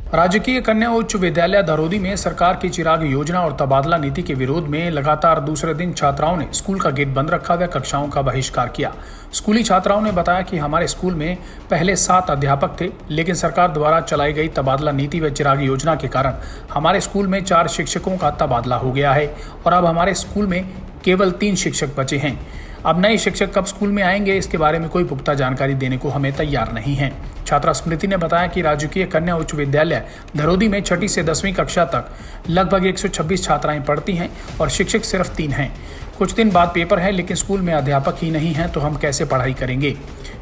राजकीय कन्या उच्च विद्यालय धरोदी में सरकार की चिराग योजना और तबादला नीति के विरोध में लगातार दूसरे दिन छात्राओं ने स्कूल का गेट बंद रखा व कक्षाओं का बहिष्कार किया। स्कूली छात्राओं ने बताया कि हमारे स्कूल में पहले 7 अध्यापक थे, लेकिन सरकार द्वारा चलाई गई तबादला नीति व चिराग योजना के कारण हमारे स्कूल में 4 शिक्षकों का तबादला हो गया है और अब हमारे स्कूल में केवल 3 शिक्षक बचे हैं। अब नए शिक्षक कब स्कूल में आएंगे, इसके बारे में कोई पुख्ता जानकारी देने को हमें तैयार नहीं है। छात्रा स्मृति ने बताया कि राजकीय कन्या उच्च विद्यालय धरोदी में 6ठी से 10वीं कक्षा तक लगभग 126 छात्राएं पढ़ती हैं और शिक्षक सिर्फ 3 हैं। कुछ दिन बाद पेपर है, लेकिन स्कूल में अध्यापक ही नहीं हैं, तो हम कैसे पढ़ाई करेंगे।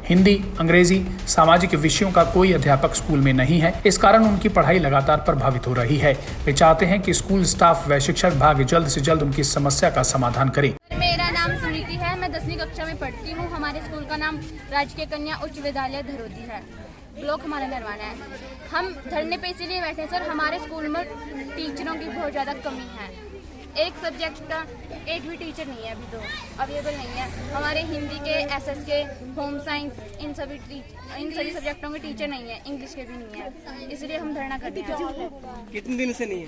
हिंदी, अंग्रेजी, सामाजिक विषयों का कोई अध्यापक स्कूल में नहीं है। इस कारण उनकी पढ़ाई लगातार प्रभावित हो रही है। वे चाहते हैं कि स्कूल स्टाफ व शिक्षा विभाग जल्द से जल्द उनकी समस्या का समाधान करे। मेरा नाम स्मृति है, मैं 10वीं कक्षा में पढ़ती हूँ। हमारे स्कूल का नाम राजकीय कन्या उच्च विद्यालय धरोदी है। ब्लॉक हमारा नरवाना है। हम धरने पे इसीलिए बैठे सर, हमारे स्कूल में टीचरों की बहुत ज़्यादा कमी है। एक सब्जेक्ट का एक भी टीचर नहीं है, अभी तो अवेलेबल नहीं है। हमारे हिंदी के, एसएस के, होम साइंस, इन सभी सब्जेक्टों के टीचर नहीं है, इंग्लिश के भी नहीं है, इसलिए हम धरना करते हैं। कितने दिन से नहीं है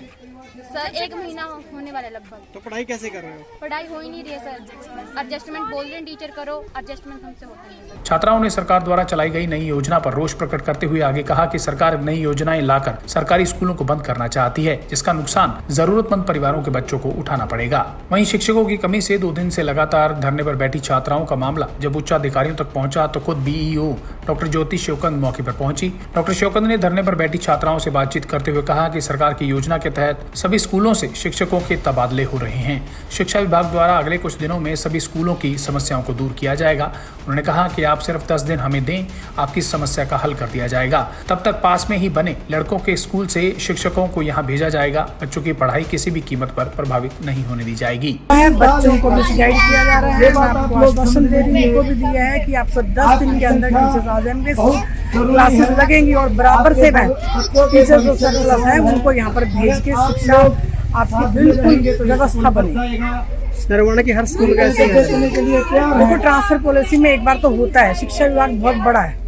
सर? 1 महीना होने वाला लगभग। तो पढ़ाई कैसे कर रहे हो? पढ़ाई हो ही नहीं रही है सर। एडजस्टमेंट बोल रहे हैं टीचर करो, एडजस्टमेंट हमसे होता नहीं है। छात्राओं ने सरकार द्वारा चलाई गई नई योजना पर रोष प्रकट करते हुए आगे कहा कि सरकार नई योजनाएं लाकर सरकारी स्कूलों को बंद करना चाहती है, जिसका नुकसान जरूरतमंद परिवारों के बच्चों को उठाना पड़ेगा। वहीं शिक्षकों की कमी से 2 दिन से लगातार धरने पर बैठी छात्राओं का मामला जब उच्चाधिकारियों तक पहुंचा तो खुद बीईओ डॉक्टर ज्योति शोकंद मौके पर पहुंची। डॉक्टर शोकंद ने धरने पर बैठी छात्राओं से बातचीत करते हुए कहा कि सरकार की योजना के तहत सभी स्कूलों से शिक्षकों के तबादले हो रहे हैं। शिक्षा विभाग द्वारा अगले कुछ दिनों में सभी स्कूलों की समस्याओं को दूर किया जाएगा। उन्होंने कहा कि आप सिर्फ 10 दिन हमें दें, आपकी समस्या का हल कर दिया जाएगा। तब तक पास में ही बने लड़कों के स्कूल से शिक्षकों को यहाँ भेजा जाएगा। बच्चों की पढ़ाई किसी भी कीमत पर प्रभावित नहीं होने दी जाएगी। बच्चों को मिसगाइड किया जा रहा है। आपको आश्वासन दे रही को भी दिया है कि आपको 10 दिन के अंदर टीचर्स आ जाएंगे, क्लासेस लगेंगी और बराबर से टीचर्स जो सरप्लस है उनको यहाँ पर भेज के शिक्षा आपकी बिल्कुल व्यवस्था बनेगी। नरवाना की हर स्कूल कैसे है? देखो, ट्रांसफर पॉलिसी में एक बार तो होता है। शिक्षा विभाग बहुत बड़ा है,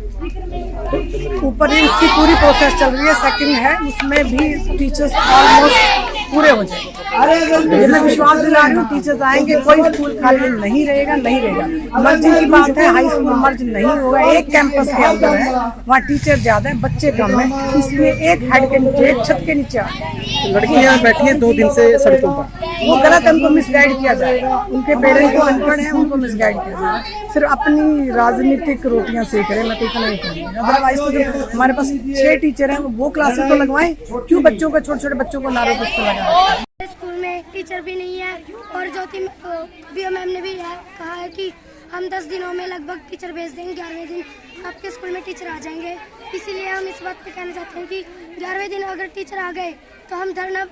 ऊपर ही उसकी पूरी प्रोसेस चल रही है। सेकंड है, उसमें भी टीचर्स ऑलमोस्ट पूरे हो जाएंगे। मैं विश्वास दिला रही हूँ, टीचर्स आएंगे, कोई स्कूल खाली नहीं रहेगा। मर्जी की बात है, हाई स्कूल मर्ज नहीं होगा। एक कैंपस के अंदर है, वहाँ टीचर ज्यादा है, बच्चे कम है, इसलिए एक हेड के नीचे, एक छत के नीचे लड़कियाँ बैठी है 2 दिन से सड़कों पर। वो गलत है, उनको मिसगाइड किया जाएगा। उनके पेरेंट्स को अनपढ़ है, उनको मिसगाइड किया जाएगा। सिर्फ अपनी राजनीतिक रोटियां सेक रहे, मैं तो इतना नहीं करूँगी। अदरवाइज तो जो हमारे पास 6 टीचर हैं वो क्लासेस तो लगवाएं। क्यों बच्चों को, छोटे छोटे बच्चों को नारों पर लगाएं? स्कूल में टीचर भी नहीं है और ज्योति बीओ मैम ने भी कहा है कि हम 10 दिनों में लगभग टीचर भेज देंगे। 11वें दिन आपके स्कूल में टीचर आ जाएंगे। इसीलिए हम इस बात पे कहना चाहते हैं कि 11वें दिन अगर टीचर आ गए तो हम धरना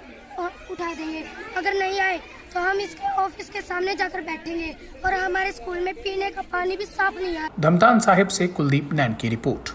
उठा देंगे। अगर नहीं आए तो हम इसके ऑफिस के सामने जाकर बैठेंगे और हमारे स्कूल में पीने का पानी भी साफ नहीं है। धमतान साहिब से कुलदीप नैन की रिपोर्ट।